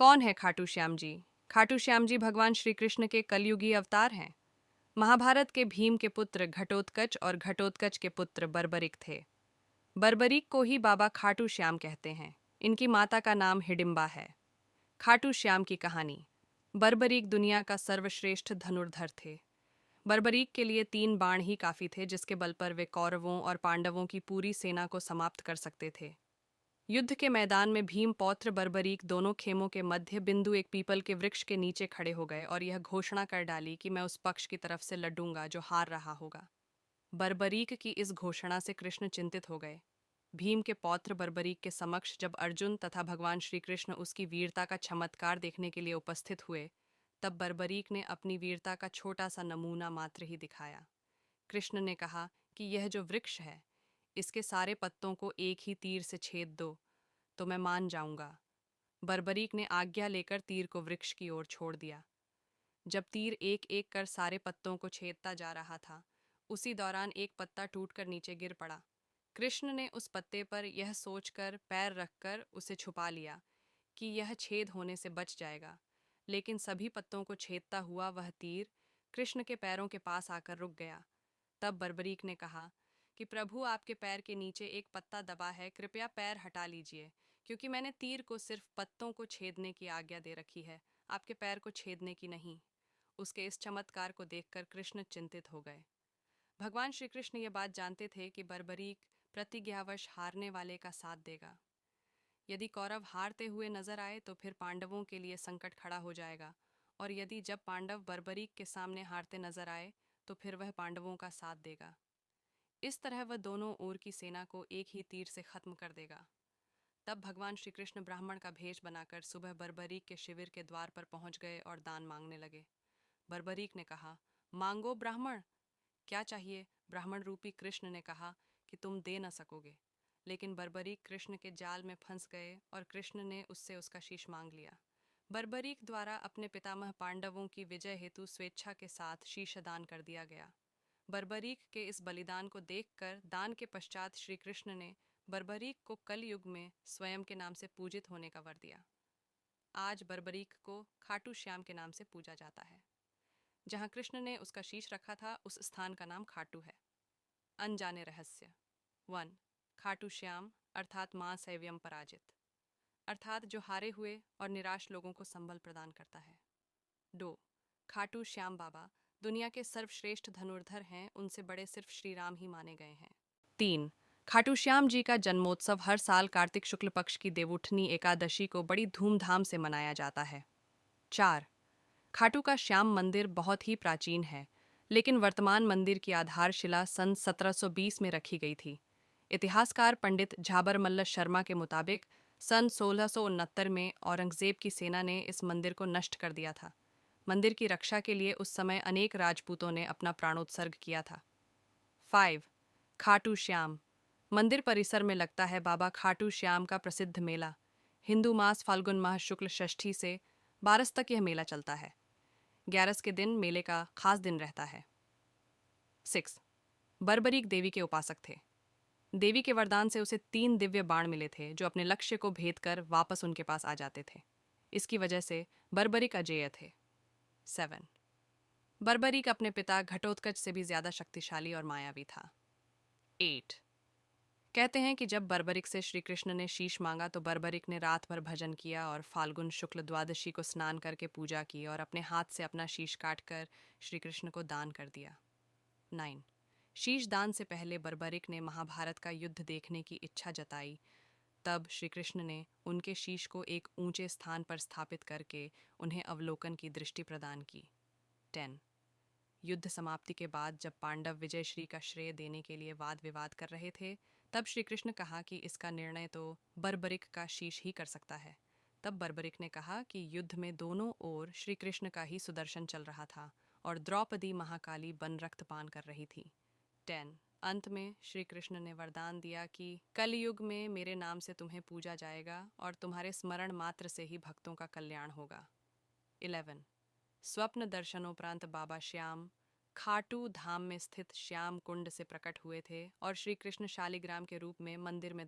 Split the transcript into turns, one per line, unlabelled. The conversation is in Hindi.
कौन है खाटू श्याम जी? खाटू श्याम जी भगवान श्री कृष्ण के कलयुगी अवतार हैं। महाभारत के भीम के पुत्र घटोत्कच और घटोत्कच के पुत्र बर्बरिक थे। बर्बरिक को ही बाबा खाटू श्याम कहते हैं। इनकी माता का नाम हिडिंबा है। खाटू श्याम की कहानी। बर्बरीक दुनिया का सर्वश्रेष्ठ धनुर्धर थे। बर्बरीक के लिए 3 बाण ही काफी थे, जिसके बल पर वे कौरवों और पांडवों की पूरी सेना को समाप्त कर सकते थे। युद्ध के मैदान में भीम पौत्र बर्बरीक दोनों खेमों के मध्य बिंदु एक पीपल के वृक्ष के नीचे खड़े हो गए और यह घोषणा कर डाली कि मैं उस पक्ष की तरफ से लड़ूंगा जो हार रहा होगा। बर्बरीक की इस घोषणा से कृष्ण चिंतित हो गए। भीम के पौत्र बर्बरीक के समक्ष जब अर्जुन तथा भगवान श्री कृष्ण उसकी वीरता का चमत्कार देखने के लिए उपस्थित हुए, तब बर्बरीक ने अपनी वीरता का छोटा सा नमूना मात्र ही दिखाया। कृष्ण ने कहा कि यह जो वृक्ष है, इसके सारे पत्तों को एक ही तीर से छेद दो तो मैं मान जाऊंगा। बर्बरीक ने आज्ञा लेकर तीर को वृक्ष की ओर छोड़ दिया। जब तीर एक एक कर सारे पत्तों को छेदता जा रहा था, उसी दौरान एक पत्ता टूटकर नीचे गिर पड़ा। कृष्ण ने उस पत्ते पर यह सोचकर पैर रखकर उसे छुपा लिया कि यह छेद होने से बच जाएगा, लेकिन सभी पत्तों को छेदता हुआ वह तीर कृष्ण के पैरों के पास आकर रुक गया। तब बर्बरीक ने कहा कि प्रभु, आपके पैर के नीचे एक पत्ता दबा है, कृपया पैर हटा लीजिए, क्योंकि मैंने तीर को सिर्फ पत्तों को छेदने की आज्ञा दे रखी है, आपके पैर को छेदने की नहीं। उसके इस चमत्कार को देखकर कृष्ण चिंतित हो गए। भगवान श्री कृष्ण ये बात जानते थे कि बर्बरीक प्रतिज्ञावश हारने वाले का साथ देगा। यदि कौरव हारते हुए नजर आए तो फिर पांडवों के लिए संकट खड़ा हो जाएगा, और यदि जब पांडव बर्बरीक के सामने हारते नजर आए तो फिर वह पांडवों का साथ देगा। इस तरह वह दोनों ओर की सेना को एक ही तीर से खत्म कर देगा। तब भगवान श्री कृष्ण ब्राह्मण का भेष बनाकर सुबह बर्बरीक के शिविर के द्वार पर पहुंच गए और दान मांगने लगे। बर्बरीक ने कहा, मांगो ब्राह्मण, क्या चाहिए? ब्राह्मण रूपी कृष्ण ने कहा कि तुम दे न सकोगे। लेकिन बर्बरीक कृष्ण के जाल में फंस गए और कृष्ण ने उससे उसका शीश मांग लिया। बर्बरीक द्वारा अपने पितामह पांडवों की विजय हेतु स्वेच्छा के साथ शीश दान कर दिया गया। बर्बरीक के इस बलिदान को देखकर दान के पश्चात श्री कृष्ण ने बर्बरीक को कल युग में स्वयं के नाम से पूजित होने का वर दिया। आज बर्बरीक को खाटू श्याम के नाम से पूजा जाता है। जहाँ कृष्ण ने उसका शीश रखा था, उस स्थान का नाम खाटू है। अनजाने रहस्य। 1. खाटू श्याम अर्थात मां सैव्यम पराजित, अर्थात जो हारे हुए और निराश लोगों को संबल प्रदान करता है। 2. खाटू श्याम बाबा दुनिया के सर्वश्रेष्ठ धनुर्धर हैं, उनसे बड़े सिर्फ श्री राम ही माने गए हैं। 3. खाटू श्याम जी का जन्मोत्सव हर साल कार्तिक शुक्ल पक्ष की देवउठनी एकादशी को बड़ी धूमधाम से मनाया जाता है। 4. खाटू का श्याम मंदिर बहुत ही प्राचीन है, लेकिन वर्तमान मंदिर की आधारशिला सन 1720 में रखी गई थी। इतिहासकार पंडित झाबरमल्ल शर्मा के मुताबिक सन 1669 में औरंगजेब की सेना ने इस मंदिर को नष्ट कर दिया था। मंदिर की रक्षा के लिए उस समय अनेक राजपूतों ने अपना प्राणोत्सर्ग किया था। 5. खाटू श्याम मंदिर परिसर में लगता है बाबा खाटू श्याम का प्रसिद्ध मेला। हिंदू मास फाल्गुन माह शुक्ल षष्ठी से 12 तक यह मेला चलता है। 11 के दिन मेले का खास दिन रहता है। 6. बर्बरीक देवी के उपासक थे। देवी के वरदान से उसे 3 दिव्य बाण मिले थे, जो अपने लक्ष्य को भेद कर वापस उनके पास आ जाते थे। इसकी वजह से बर्बरीक अजेय थे। 7. बर्बरीक अपने पिता घटोत्कच से भी ज्यादा शक्तिशाली और मायावी था। 8. कहते हैं कि जब बर्बरिक से श्री कृष्ण ने शीश मांगा तो बर्बरिक ने रात भर भजन किया और फाल्गुन शुक्ल द्वादशी को स्नान करके पूजा की और अपने हाथ से अपना शीश काटकर श्री कृष्ण को दान कर दिया। 9. शीश दान से पहले बर्बरिक ने महाभारत का युद्ध देखने की इच्छा जताई। तब श्री कृष्ण ने उनके शीश को एक ऊंचे स्थान पर स्थापित करके उन्हें अवलोकन की दृष्टि प्रदान की। 10. युद्ध समाप्ति के बाद जब पांडव विजय श्री का श्रेय देने के लिए वाद विवाद कर रहे थे, तब श्री कृष्ण कहा कि इसका निर्णय तो बर्बरिक का शीश ही कर सकता है। तब बर्बरिक ने कहा कि युद्ध में दोनों ओर श्री कृष्ण का ही सुदर्शन चल रहा था और द्रौपदी महाकाली बन रक्तपान कर रही थी। 10. अंत में श्री कृष्ण ने वरदान दिया कि कलयुग में मेरे नाम से तुम्हें पूजा जाएगा और तुम्हारे स्मरण मात्र से ही भक्तों का कल्याण होगा। 11. स्वप्न दर्शनोपरांत बाबा श्याम खाटू धाम में स्थित श्याम कुंड से प्रकट हुए थे और श्री कृष्ण शालिग्राम के रूप में मंदिर में